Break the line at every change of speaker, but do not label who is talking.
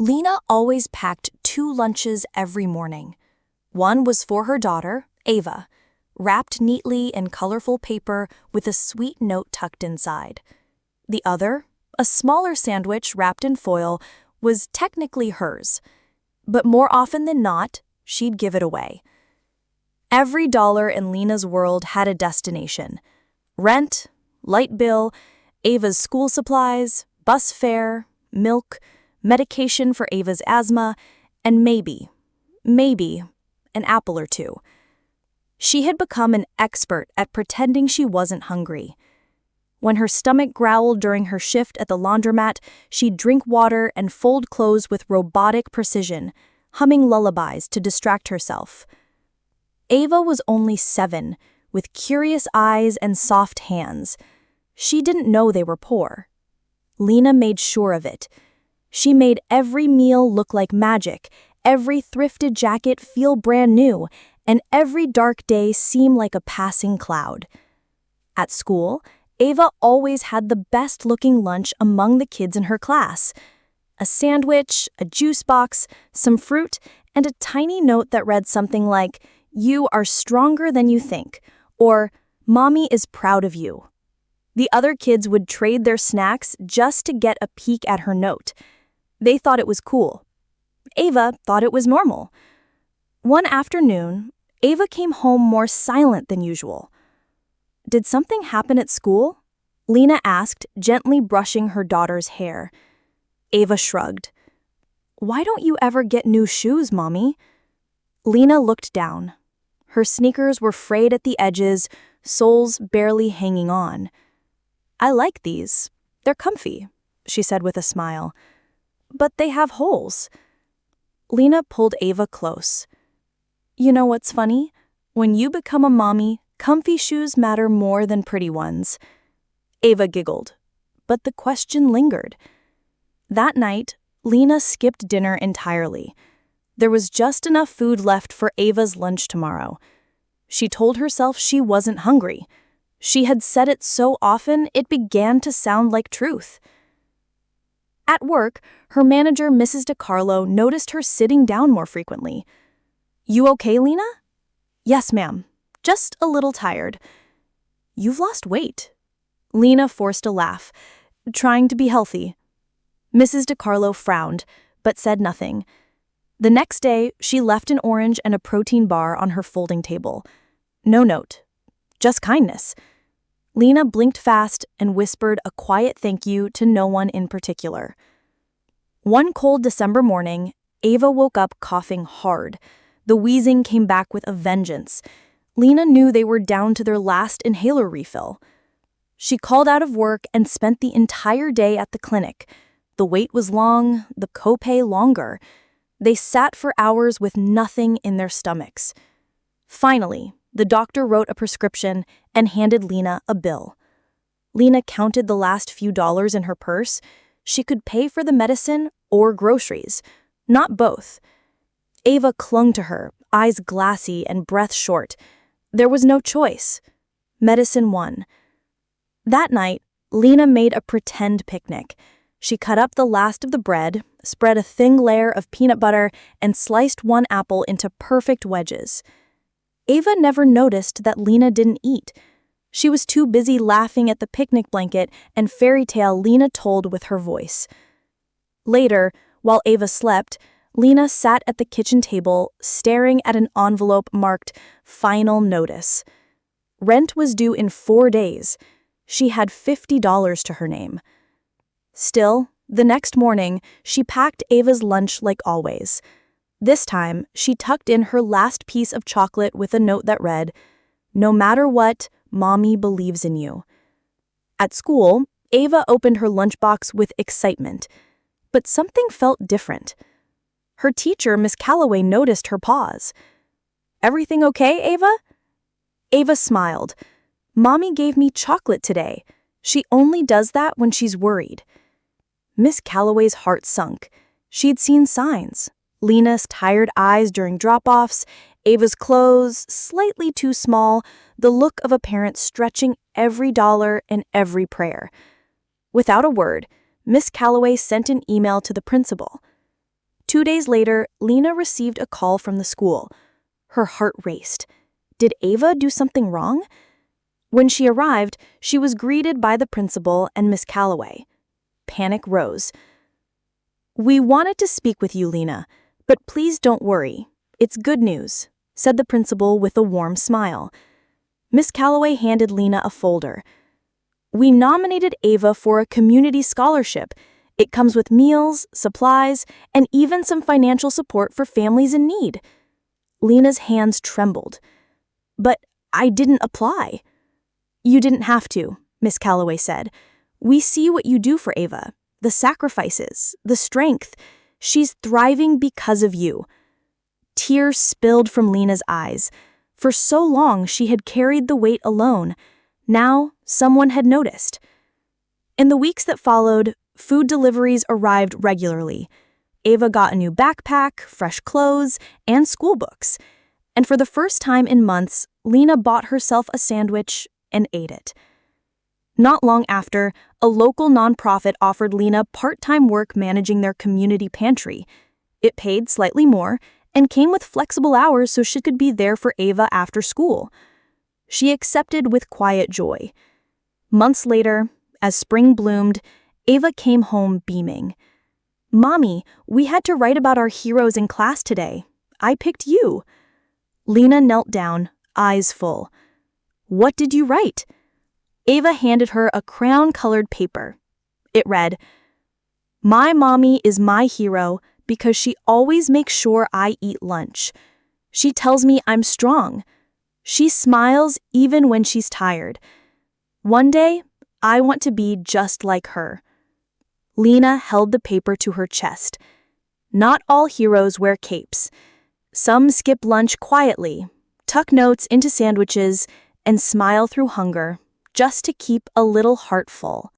Lena always packed 2 lunches every morning. One was for her daughter, Ava, wrapped neatly in colorful paper with a sweet note tucked inside. The other, a smaller sandwich wrapped in foil, was technically hers, but more often than not, she'd give it away. Every dollar in Lena's world had a destination: rent, light bill, Ava's school supplies, bus fare, milk, medication for Ava's asthma, and maybe, an apple or two. She had become an expert at pretending she wasn't hungry. When her stomach growled during her shift at the laundromat, she'd drink water and fold clothes with robotic precision, humming lullabies to distract herself. Ava was only 7, with curious eyes and soft hands. She didn't know they were poor. Lena made sure of it. She made every meal look like magic, every thrifted jacket feel brand new, and every dark day seem like a passing cloud. At school, Ava always had the best-looking lunch among the kids in her class: a sandwich, a juice box, some fruit, and a tiny note that read something like, "You are stronger than you think," or "Mommy is proud of you." The other kids would trade their snacks just to get a peek at her note. They thought it was cool. Ava thought it was normal. One afternoon, Ava came home more silent than usual. "Did something happen at school?" Lena asked, gently brushing her daughter's hair. Ava shrugged. "Why don't you ever get new shoes, Mommy?" Lena looked down. Her sneakers were frayed at the edges, soles barely hanging on. "I like these. They're comfy," she said with a smile. "But they have holes." Lena pulled Ava close. "You know what's funny? When you become a mommy, comfy shoes matter more than pretty ones." Ava giggled, but the question lingered. That night, Lena skipped dinner entirely. There was just enough food left for Ava's lunch tomorrow. She told herself she wasn't hungry. She had said it so often it began to sound like truth. At work, her manager, Mrs. DiCarlo, noticed her sitting down more frequently. "You okay, Lena?" "Yes, ma'am. Just a little tired." "You've lost weight." Lena forced a laugh, trying to be healthy. Mrs. DiCarlo frowned, but said nothing. The next day, she left an orange and a protein bar on her folding table. No note, just kindness. Lena blinked fast and whispered a quiet thank you to no one in particular. One cold December morning, Ava woke up coughing hard. The wheezing came back with a vengeance. Lena knew they were down to their last inhaler refill. She called out of work and spent the entire day at the clinic. The wait was long, the copay longer. They sat for hours with nothing in their stomachs. Finally, the doctor wrote a prescription and handed Lena a bill. Lena counted the last few dollars in her purse. She could pay for the medicine or groceries, not both. Ava clung to her, eyes glassy and breath short. There was no choice. Medicine won. That night, Lena made a pretend picnic. She cut up the last of the bread, spread a thin layer of peanut butter, and sliced one apple into perfect wedges. Ava never noticed that Lena didn't eat. She was too busy laughing at the picnic blanket and fairy tale Lena told with her voice. Later, while Ava slept, Lena sat at the kitchen table, staring at an envelope marked "Final Notice." Rent was due in 4 days. She had $50 to her name. Still, the next morning, she packed Ava's lunch like always. This time, she tucked in her last piece of chocolate with a note that read, "No matter what, Mommy believes in you." At school, Ava opened her lunchbox with excitement, but something felt different. Her teacher, Miss Calloway, noticed her pause. "Everything okay, Ava?" Ava smiled. "Mommy gave me chocolate today. She only does that when she's worried." Miss Calloway's heart sunk. She'd seen signs. Lena's tired eyes during drop-offs, Ava's clothes slightly too small, the look of a parent stretching every dollar and every prayer. Without a word, Miss Calloway sent an email to the principal. 2 days later, Lena received a call from the school. Her heart raced. Did Ava do something wrong? When she arrived, she was greeted by the principal and Miss Calloway. Panic rose. "We wanted to speak with you, Lena, but please don't worry. It's good news," said the principal with a warm smile. Miss Calloway handed Lena a folder. "We nominated Ava for a community scholarship. It comes with meals, supplies, and even some financial support for families in need." Lena's hands trembled. "But I didn't apply." "You didn't have to," Miss Calloway said. "We see what you do for Ava, the sacrifices, the strength. She's thriving because of you." Tears spilled from Lena's eyes. For so long, she had carried the weight alone. Now, someone had noticed. In the weeks that followed, food deliveries arrived regularly. Ava got a new backpack, fresh clothes, and school books. And for the first time in months, Lena bought herself a sandwich and ate it. Not long after, a local nonprofit offered Lena part-time work managing their community pantry. It paid slightly more and came with flexible hours so she could be there for Ava after school. She accepted with quiet joy. Months later, as spring bloomed, Ava came home beaming. "Mommy, we had to write about our heroes in class today. I picked you." Lena knelt down, eyes full. "What did you write?" Ava handed her a crayon-colored paper. It read, "My mommy is my hero because she always makes sure I eat lunch. She tells me I'm strong. She smiles even when she's tired. One day, I want to be just like her." Lena held the paper to her chest. Not all heroes wear capes. Some skip lunch quietly, tuck notes into sandwiches, and smile through hunger, just to keep a little heart full.